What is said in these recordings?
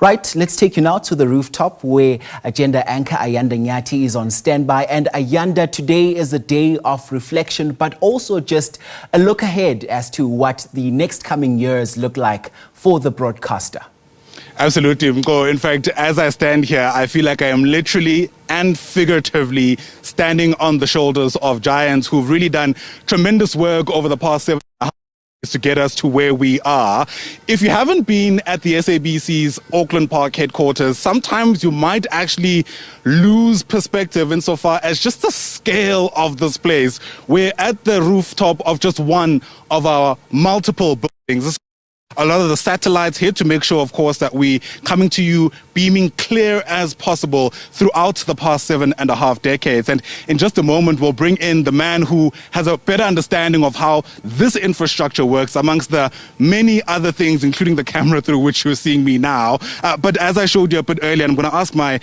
Right, let's take you now to the rooftop where agenda anchor Ayanda Nyati is on standby. And Ayanda, today is a day of reflection, but also just a look ahead as to what the next coming years look like for the broadcaster. Absolutely, Mko. In fact, as I stand here, I feel like I am literally and figuratively standing on the shoulders of giants who've really done tremendous work over the past 7 to get us to where we are. If you haven't been at the SABC's Auckland Park headquarters, sometimes you might actually lose perspective insofar as just the scale of this place. We're at the rooftop of just one of our multiple buildings. A lot of the satellites here to make sure, of course, that we coming to you beaming clear as possible throughout the past 7.5 decades. And in just a moment, we'll bring in the man who has a better understanding of how this infrastructure works, amongst the many other things, including the camera through which you're seeing me now. But as I showed you a bit earlier, I'm going to ask my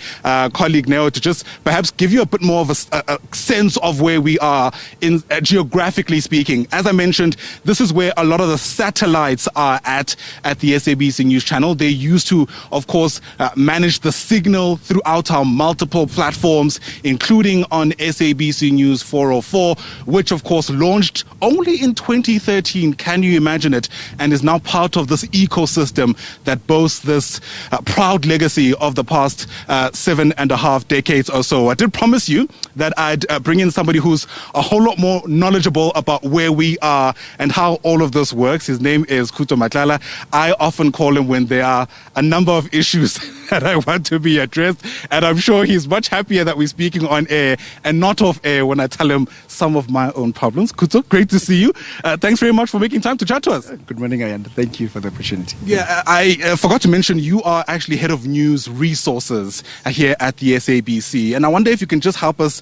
colleague Neo to just perhaps give you a bit more of a sense of where we are in geographically speaking. As I mentioned, this is where a lot of the satellites are at the SABC News channel. They used to, of course, manage the signal throughout our multiple platforms, including on SABC News 404, which, of course, launched only in 2013. Can you imagine it? And is now part of this ecosystem that boasts this proud legacy of the past 7.5 decades or so. I did promise you that I'd bring in somebody who's a whole lot more knowledgeable about where we are and how all of this works. His name is Khutso Matlala. I often call him when there are a number of issues that I want to be addressed, and I'm sure he's much happier that we're speaking on air and not off air when I tell him some of my own problems. Khutso, great to see you. Thanks very much for making time to chat to us. Good morning, Ayanda. Thank you for the opportunity. Yeah, I forgot to mention you are actually head of news resources here at the SABC, and I wonder if you can just help us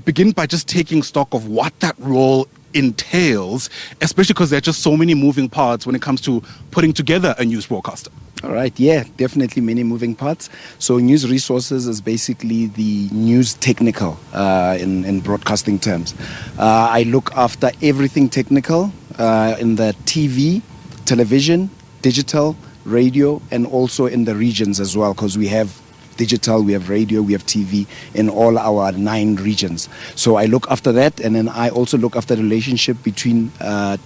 begin by just taking stock of what that role entails, especially because there are just so many moving parts when it comes to putting together a news broadcaster. All right, yeah, definitely many moving parts. So news resources is basically the news technical in broadcasting terms. I look after everything technical in the TV, television, digital, radio, and also in the regions as well, because we have digital, we have radio, we have TV in all our 9 regions. So I look after that, and then I also look after the relationship between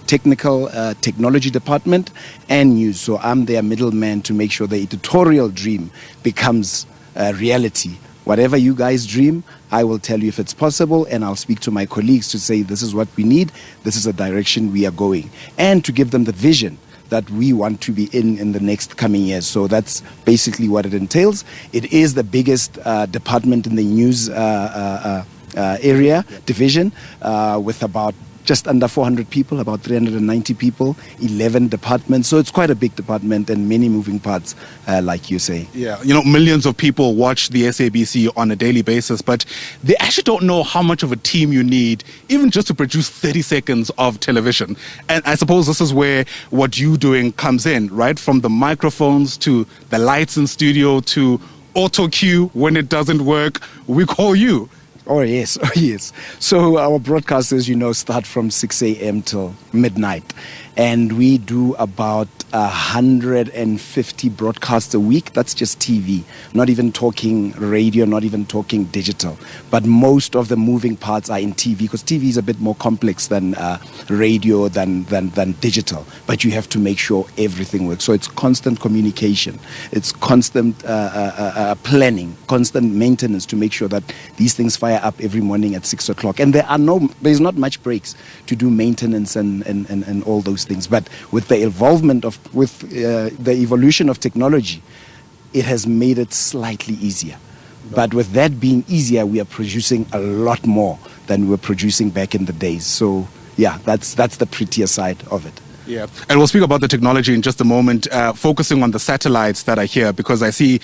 technology department and news. So I'm their middleman to make sure the editorial dream becomes reality. Whatever you guys dream, I will tell you if it's possible, and I'll speak to my colleagues to say this is what we need, this is the direction we are going, and to give them the vision that we want to be in the next coming years. So that's basically what it entails. It is the biggest department in the news area, division, with about just under 400 people, about 390 people, 11 departments. So it's quite a big department and many moving parts, like you say. Yeah, you know, millions of people watch the SABC on a daily basis, but they actually don't know how much of a team you need, even just to produce 30 seconds of television. And I suppose this is where what you're doing comes in, right? From the microphones to the lights in studio to auto cue when it doesn't work, we call you. Oh, yes. Oh, yes. So our broadcasters, start from 6 a.m. till midnight. And we do about 150 broadcasts a week. That's just TV. Not even talking radio, not even talking digital. But most of the moving parts are in TV, because TV is a bit more complex than radio, than digital. But you have to make sure everything works. So it's constant communication. It's constant planning, constant maintenance to make sure that these things fire up every morning at 6 o'clock. And there's not much breaks to do maintenance and all those things. But with the the evolution of technology, it has made it slightly easier. But with that being easier, we are producing a lot more than we were producing back in the days. So yeah, that's the prettier side of it. Yeah, and we'll speak about the technology in just a moment, focusing on the satellites that are here, because I see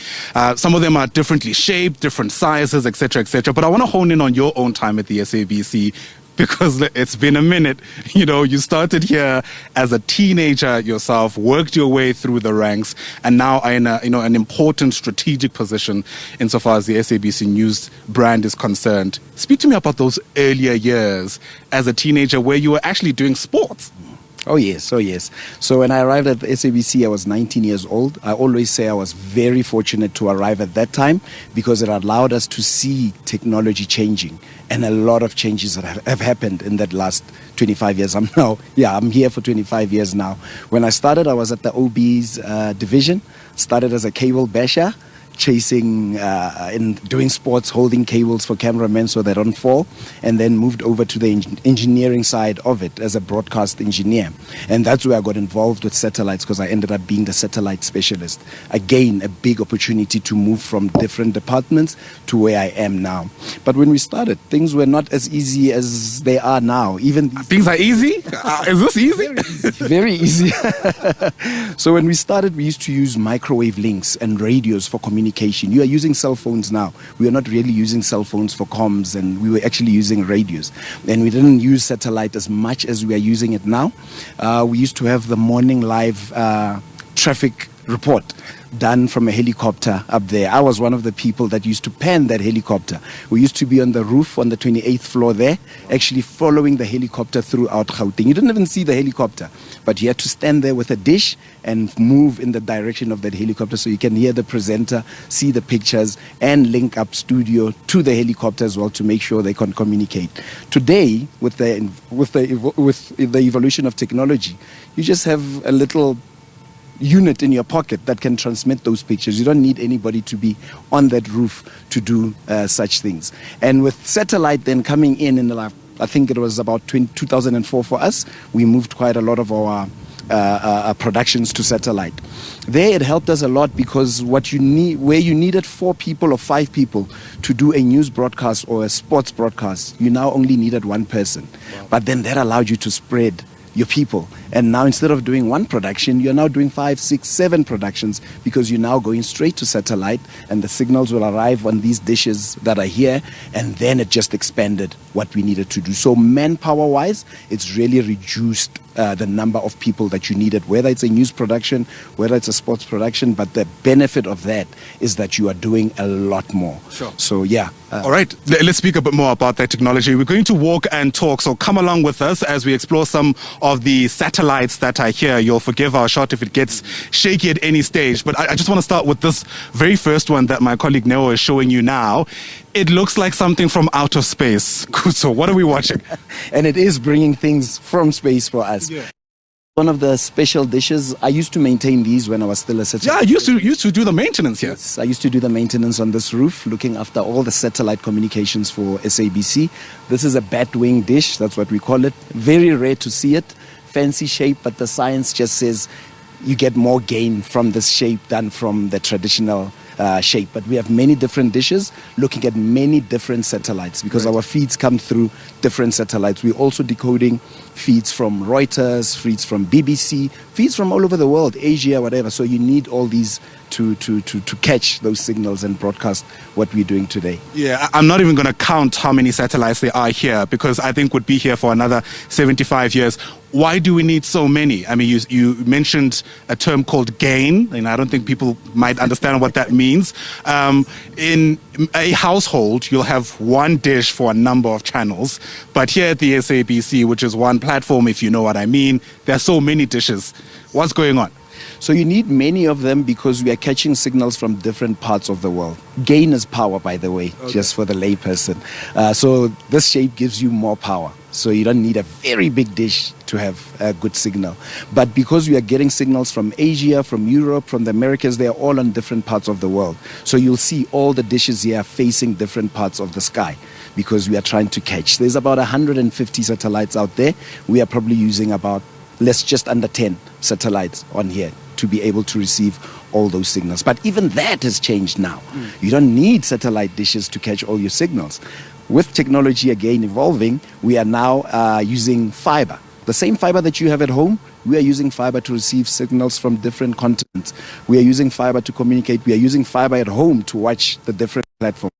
some of them are differently shaped, different sizes, etc., etc. But I want to hone in on your own time at the SABC, because it's been a minute. You started here as a teenager yourself, worked your way through the ranks, and now are in an important strategic position insofar as the SABC News brand is concerned. Speak to me about those earlier years as a teenager where you were actually doing sports. Oh yes, oh yes. So when I arrived at the SABC, I was 19 years old. I always say I was very fortunate to arrive at that time because it allowed us to see technology changing, and a lot of changes that have happened in that last 25 years. I'm here for 25 years now. When I started, I was at the OB's division, started as a cable basher, chasing and doing sports, holding cables for cameramen so they don't fall, and then moved over to the engineering side of it as a broadcast engineer. And that's where I got involved with satellites because I ended up being the satellite specialist. Again, a big opportunity to move from different departments to where I am now. But when we started, things were not as easy as they are now. Even things are easy? Is this easy? Very easy. So when we started, we used to use microwave links and radios for communication. You are using cell phones now. We are not really using cell phones for comms, and we were actually using radios. And we didn't use satellite as much as we are using it now. We used to have the morning live traffic report done from a helicopter up there. I was one of the people that used to pan that helicopter. We used to be on the roof on the 28th floor there, actually following the helicopter throughout Gauteng. You didn't even see the helicopter, but you had to stand there with a dish and move in the direction of that helicopter so you can hear the presenter, see the pictures, and link up studio to the helicopter as well to make sure they can communicate. Today, with the evolution of technology, you just have a little unit in your pocket that can transmit those pictures. You don't need anybody to be on that roof to do such things. And with satellite then coming in the, I think it was about 2004 for us, we moved quite a lot of our productions to satellite. There it helped us a lot because what you need, where you needed 4 people or 5 people to do a news broadcast or a sports broadcast, you now only needed 1 person. Wow. But then that allowed you to spread your people, and now instead of doing 1 production, you're now doing 5, 6, 7 productions because you're now going straight to satellite, and the signals will arrive on these dishes that are here, and then it just expanded what we needed to do. So manpower wise, it's really reduced the number of people that you needed, whether it's a news production, whether it's a sports production, but the benefit of that is that you are doing a lot more. Sure. So yeah. All right, let's speak a bit more about that technology. We're going to walk and talk, so come along with us as we explore some of the satellites that are here. You'll forgive our shot if it gets shaky at any stage, but I just want to start with this very first one that my colleague Neo is showing you now. It looks like something from outer space. Khutso, what are we watching? And it is bringing things from space for us. Yeah. One of the special dishes, I used to maintain these when I was still a satellite. Yeah, I used to do the maintenance here. Yes, I used to do the maintenance on this roof, looking after all the satellite communications for SABC. This is a bat wing dish, that's what we call it. Very rare to see it, fancy shape, but the science just says you get more gain from this shape than from the traditional shape. But we have many different dishes looking at many different satellites because our feeds come through different satellites. We're also decoding feeds from Reuters, feeds from BBC, feeds from all over the world, Asia, whatever. So you need all these to catch those signals and broadcast what we're doing today. Yeah, I'm not even going to count how many satellites there are here because I think we'd be here for another 75 years. Why do we need so many? I mean, you mentioned a term called gain, and I don't think people might understand what that means. In a household, you'll have 1 dish for a number of channels, but here at the SABC, which is 1 platform, if you know what I mean, there are so many dishes. What's going on? So you need many of them because we are catching signals from different parts of the world. Gain is power, by the way, just for the layperson. So this shape gives you more power. So you don't need a very big dish to have a good signal. But because we are getting signals from Asia, from Europe, from the Americas, they are all on different parts of the world. So you'll see all the dishes here facing different parts of the sky because we are trying to catch. There's about 150 satellites out there. We are probably using about just under 10 satellites on here to be able to receive all those signals. But even that has changed now. You don't need satellite dishes to catch all your signals. With technology again evolving, we are now using fiber. The same fiber that you have at home, we are using fiber to receive signals from different continents. We are using fiber to communicate. We are using fiber at home to watch the different platforms.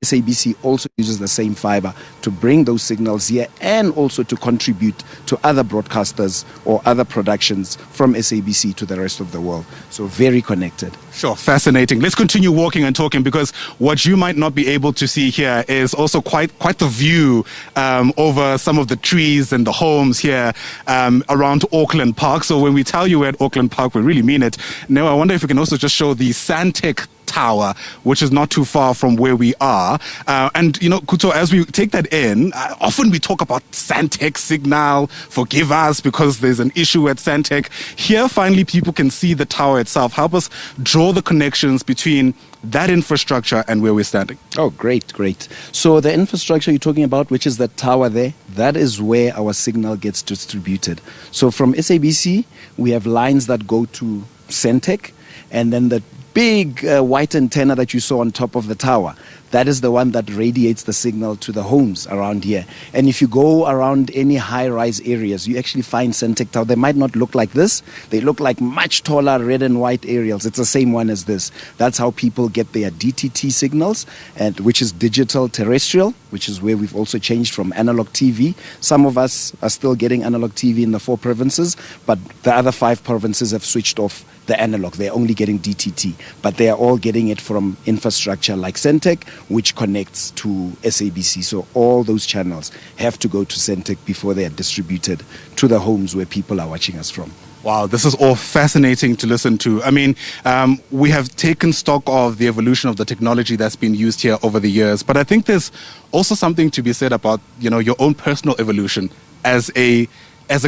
SABC also uses the same fiber to bring those signals here and also to contribute to other broadcasters or other productions from SABC to the rest of the world. So very connected. Sure, fascinating. Let's continue walking and talking, because what you might not be able to see here is also quite the view over some of the trees and the homes here around Auckland Park. So when we tell you we're at Auckland Park, we really mean it. Now, I wonder if we can also just show the Sandtech Tower, which is not too far from where we are. And, Khutso, as we take that in, often we talk about Sandtech signal, forgive us because there's an issue at Sandtech. Here, finally, people can see the tower itself. Help us draw the connections between that infrastructure and where we're standing. Oh, great. So the infrastructure you're talking about, which is the tower there, that is where our signal gets distributed. So from SABC, we have lines that go to Sandtech, and then the big white antenna that you saw on top of the tower, that is the one that radiates the signal to the homes around here. And if you go around any high-rise areas, you actually find Sandtech Tower. They might not look like this. They look like much taller red and white aerials. It's the same one as this. That's how people get their DTT signals, and which is digital terrestrial, which is where we've also changed from analog TV. Some of us are still getting analog TV in the 4 provinces, but the other 5 provinces have switched off the analog. They're only getting DTT, but they are all getting it from infrastructure like Sandtech, which connects to SABC. So all those channels have to go to Sandtech before they are distributed to the homes where people are watching us from. Wow, this is all fascinating to listen to. I mean, we have taken stock of the evolution of the technology that's been used here over the years, but I think there's also something to be said about, your own personal evolution as a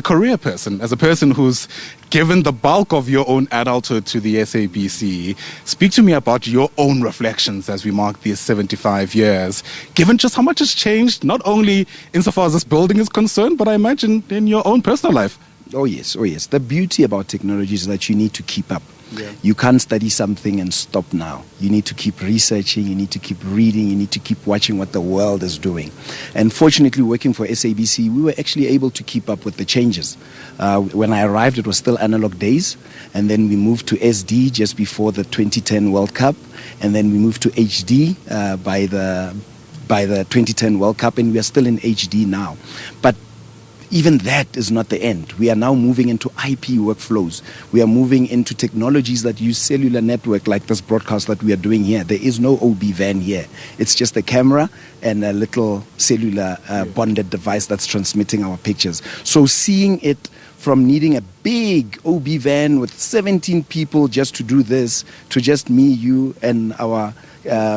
career person, as a person who's given the bulk of your own adulthood to the SABC. Speak to me about your own reflections as we mark these 75 years, given just how much has changed, not only insofar as this building is concerned, but I imagine in your own personal life. Oh yes. The beauty about technology is that you need to keep up. Yeah. You can't study something and stop now. You need to keep researching, you need to keep reading, you need to keep watching what the world is doing. And fortunately, working for SABC, we were actually able to keep up with the changes. When I arrived, it was still analog days, and then we moved to SD just before the 2010 World Cup, and then we moved to HD by the 2010 World Cup, and we are still in HD now. But even that is not the end. We are now moving into IP workflows. We are moving into technologies that use cellular network, like this broadcast that we are doing here. There is no OB van here. It's just a camera and a little cellular bonded device that's transmitting our pictures. So seeing it from needing a big OB van with 17 people just to do this, to just me, you, and our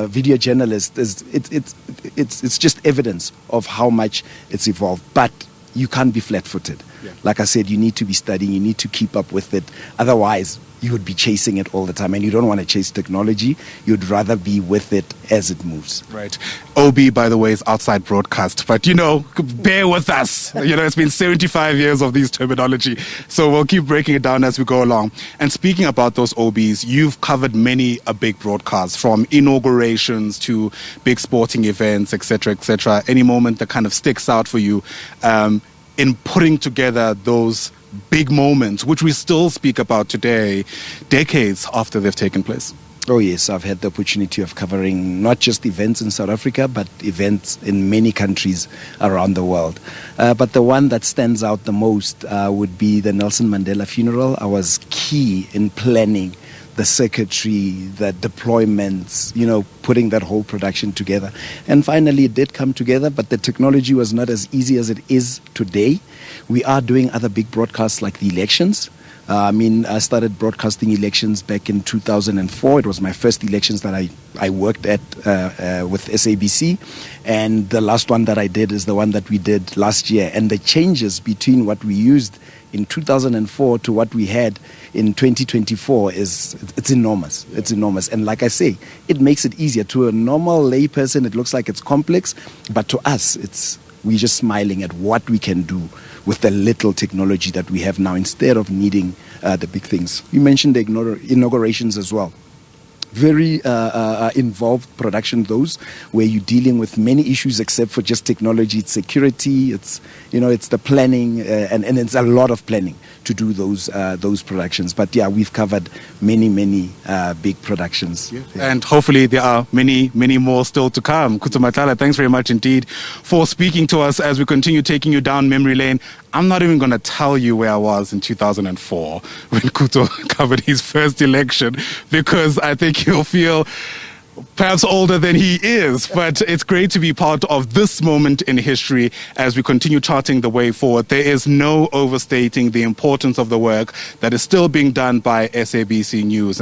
video journalist, it's just evidence of how much it's evolved. But you can't be flat-footed. Yeah. Like I said, you need to be studying, you need to keep up with it. Otherwise, you would be chasing it all the time, and you don't want to chase technology. You'd rather be with it as it moves. Right. OB, by the way, is outside broadcast, but bear with us. It's been 75 years of these terminology, so we'll keep breaking it down as we go along. And speaking about those OBs, you've covered many a big broadcast, from inaugurations to big sporting events, etc., etc. Any moment that kind of sticks out for you in putting together those big moments, which we still speak about today, decades after they've taken place? Oh yes, I've had the opportunity of covering not just events in South Africa, but events in many countries around the world. But the one that stands out the most would be the Nelson Mandela funeral. I was key in planning the circuitry, the deployments, putting that whole production together. And finally, it did come together, but the technology was not as easy as it is today. We are doing other big broadcasts like the elections. I started broadcasting elections back in 2004. It was my first elections that I worked at with SABC. And the last one that I did is the one that we did last year. And the changes between what we used in 2004 to what we had in 2024 it's enormous. It's enormous. And like I say, it makes it easier. To a normal lay person, it looks like it's complex. But to us, we're just smiling at what we can do with the little technology that we have now instead of needing the big things. You mentioned the inaugurations as well. very involved production, those where you're dealing with many issues except for just technology. It's security, it's the planning, and it's a lot of planning to do those productions. But yeah, we've covered many big productions. Yeah. And hopefully there are many more still to come. Khutso Matlala, thanks very much indeed for speaking to us as we continue taking you down memory lane. I'm not even going to tell you where I was in 2004 when Khutso covered his first election, because I think he'll feel perhaps older than he is. But it's great to be part of this moment in history as we continue charting the way forward. There is no overstating the importance of the work that is still being done by SABC News.